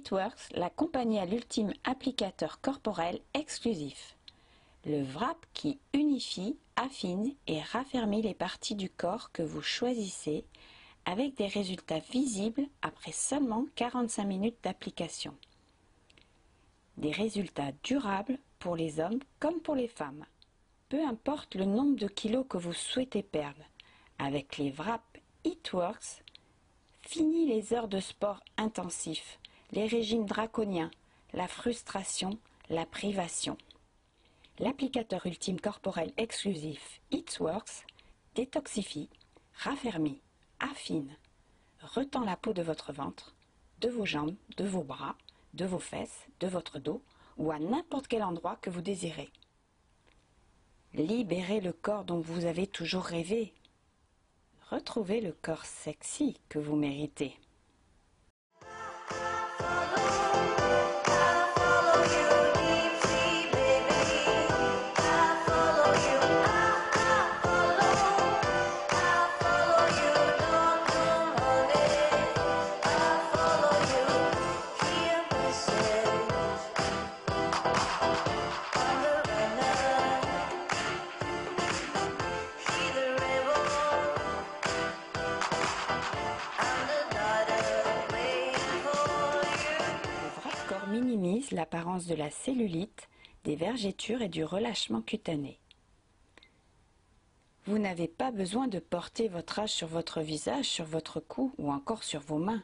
It-Works, la compagnie à l'ultime applicateur corporel exclusif. Le wrap qui unifie, affine et raffermit les parties du corps que vous choisissez avec des résultats visibles après seulement 45 minutes d'application. Des résultats durables pour les hommes comme pour les femmes. Peu importe le nombre de kilos que vous souhaitez perdre, avec les wraps It-Works, fini les heures de sport intensif, les régimes draconiens, la frustration, la privation. L'applicateur ultime corporel exclusif It-Works détoxifie, raffermit, affine, retend la peau de votre ventre, de vos jambes, de vos bras, de vos fesses, de votre dos ou à n'importe quel endroit que vous désirez. Libérez le corps dont vous avez toujours rêvé. Retrouvez le corps sexy que vous méritez. Minimise l'apparence de la cellulite, des vergetures et du relâchement cutané. Vous n'avez pas besoin de porter votre âge sur votre visage, sur votre cou ou encore sur vos mains.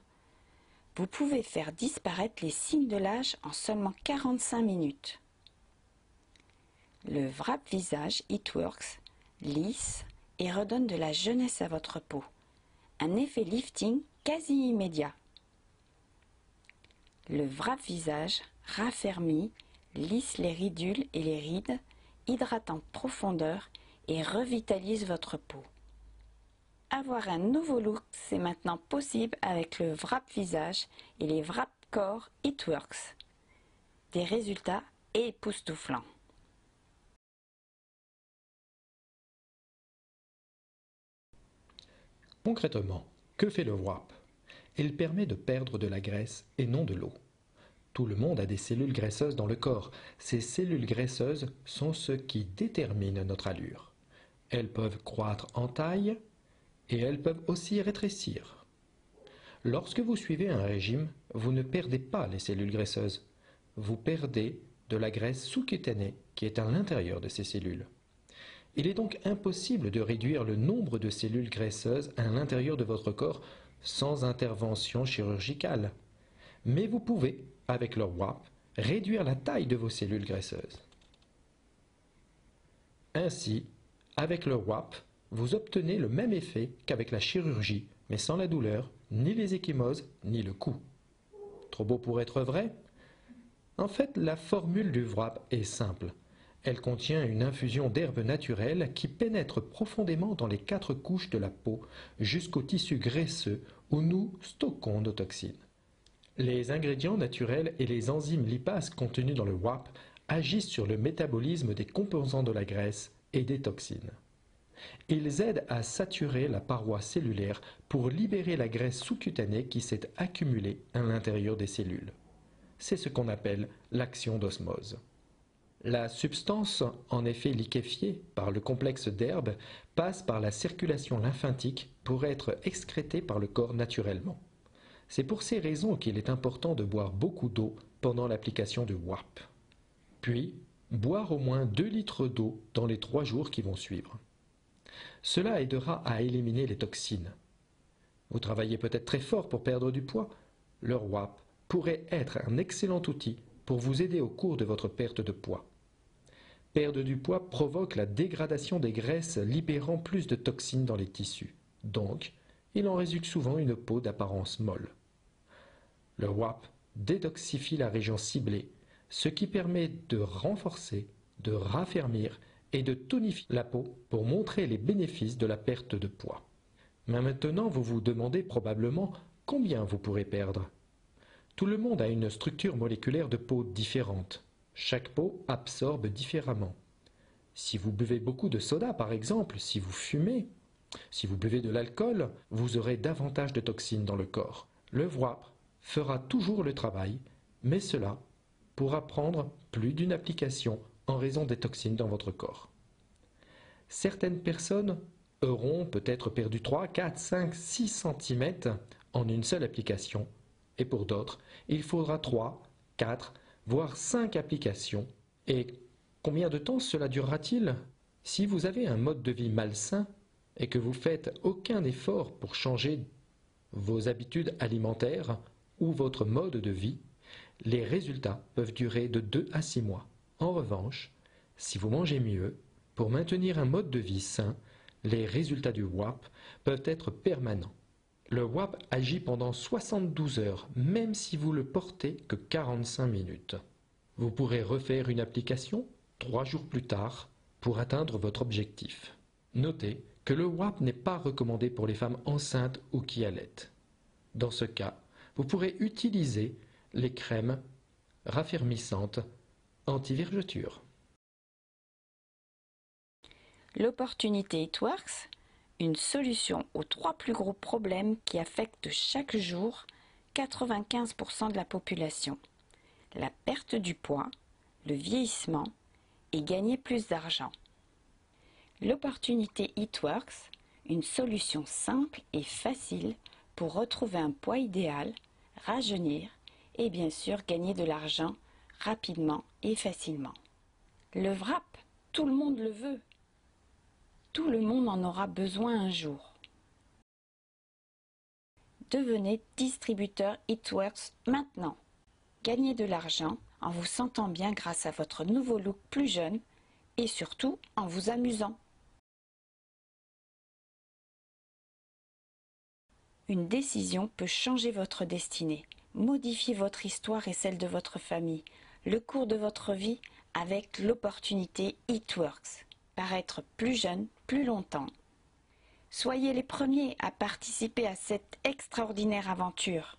Vous pouvez faire disparaître les signes de l'âge en seulement 45 minutes. Le wrap visage It-Works lisse et redonne de la jeunesse à votre peau. Un effet lifting quasi immédiat. Le wrap visage raffermit, lisse les ridules et les rides, hydrate en profondeur et revitalise votre peau. Avoir un nouveau look, c'est maintenant possible avec le wrap visage et les wrap corps It-Works. Des résultats époustouflants. Concrètement, que fait le wrap? Il permet de perdre de la graisse et non de l'eau. Tout le monde a des cellules graisseuses dans le corps. Ces cellules graisseuses sont ce qui détermine notre allure. Elles peuvent croître en taille et elles peuvent aussi rétrécir. Lorsque vous suivez un régime, vous ne perdez pas les cellules graisseuses. Vous perdez de la graisse sous-cutanée qui est à l'intérieur de ces cellules. Il est donc impossible de réduire le nombre de cellules graisseuses à l'intérieur de votre corps sans intervention chirurgicale. Mais vous pouvez, avec le wrap, réduire la taille de vos cellules graisseuses. Ainsi, avec le wrap, vous obtenez le même effet qu'avec la chirurgie, mais sans la douleur, ni les ecchymoses, ni le coup. Trop beau pour être vrai? En fait, la formule du wrap est simple. Elle contient une infusion d'herbes naturelles qui pénètre profondément dans les 4 couches de la peau jusqu'au tissu graisseux où nous stockons nos toxines. Les ingrédients naturels et les enzymes lipases contenus dans le wrap agissent sur le métabolisme des composants de la graisse et des toxines. Ils aident à saturer la paroi cellulaire pour libérer la graisse sous-cutanée qui s'est accumulée à l'intérieur des cellules. C'est ce qu'on appelle l'action d'osmose. La substance, en effet liquéfiée par le complexe d'herbes, passe par la circulation lymphatique pour être excrétée par le corps naturellement. C'est pour ces raisons qu'il est important de boire beaucoup d'eau pendant l'application du wrap. Puis, boire au moins 2 litres d'eau dans les 3 jours qui vont suivre. Cela aidera à éliminer les toxines. Vous travaillez peut-être très fort pour perdre du poids. Le wrap pourrait être un excellent outil pour vous aider au cours de votre perte de poids. Perdre du poids provoque la dégradation des graisses libérant plus de toxines dans les tissus. Donc, il en résulte souvent une peau d'apparence molle. Le wrap détoxifie la région ciblée, ce qui permet de renforcer, de raffermir et de tonifier la peau pour montrer les bénéfices de la perte de poids. Mais maintenant, vous vous demandez probablement combien vous pourrez perdre. Tout le monde a une structure moléculaire de peau différente. Chaque peau absorbe différemment. Si vous buvez beaucoup de soda, par exemple, si vous fumez, si vous buvez de l'alcool, vous aurez davantage de toxines dans le corps. Le wrap fera toujours le travail mais cela pourra prendre plus d'une application en raison des toxines dans votre corps. Certaines personnes auront peut-être perdu 3, 4, 5, 6 cm en une seule application, et pour d'autres, il faudra 3, 4, voire 5 applications. Et combien de temps cela durera-t-il? Si vous avez un mode de vie malsain et que vous faites aucun effort pour changer vos habitudes alimentaires ou votre mode de vie, les résultats peuvent durer de 2 à 6 mois. En revanche, si vous mangez mieux, pour maintenir un mode de vie sain, les résultats du WAP peuvent être permanents. Le WAP agit pendant 72 heures, même si vous le portez que 45 minutes. Vous pourrez refaire une application 3 jours plus tard pour atteindre votre objectif. Notez que le WAP n'est pas recommandé pour les femmes enceintes ou qui allaitent. Dans ce cas, vous pourrez utiliser les crèmes raffermissantes anti-vergeture. L'opportunité It Works, une solution aux 3 plus gros problèmes qui affectent chaque jour 95% de la population. La perte du poids, le vieillissement et gagner plus d'argent. L'opportunité It Works, une solution simple et facile pour retrouver un poids idéal, rajeunir et bien sûr gagner de l'argent rapidement et facilement. Le WRAP, tout le monde le veut. Tout le monde en aura besoin un jour. Devenez distributeur It Works maintenant. Gagnez de l'argent en vous sentant bien grâce à votre nouveau look plus jeune et surtout en vous amusant. Une décision peut changer votre destinée, modifier votre histoire et celle de votre famille, le cours de votre vie avec l'opportunité It Works. Paraître plus jeune, plus longtemps. Soyez les premiers à participer à cette extraordinaire aventure.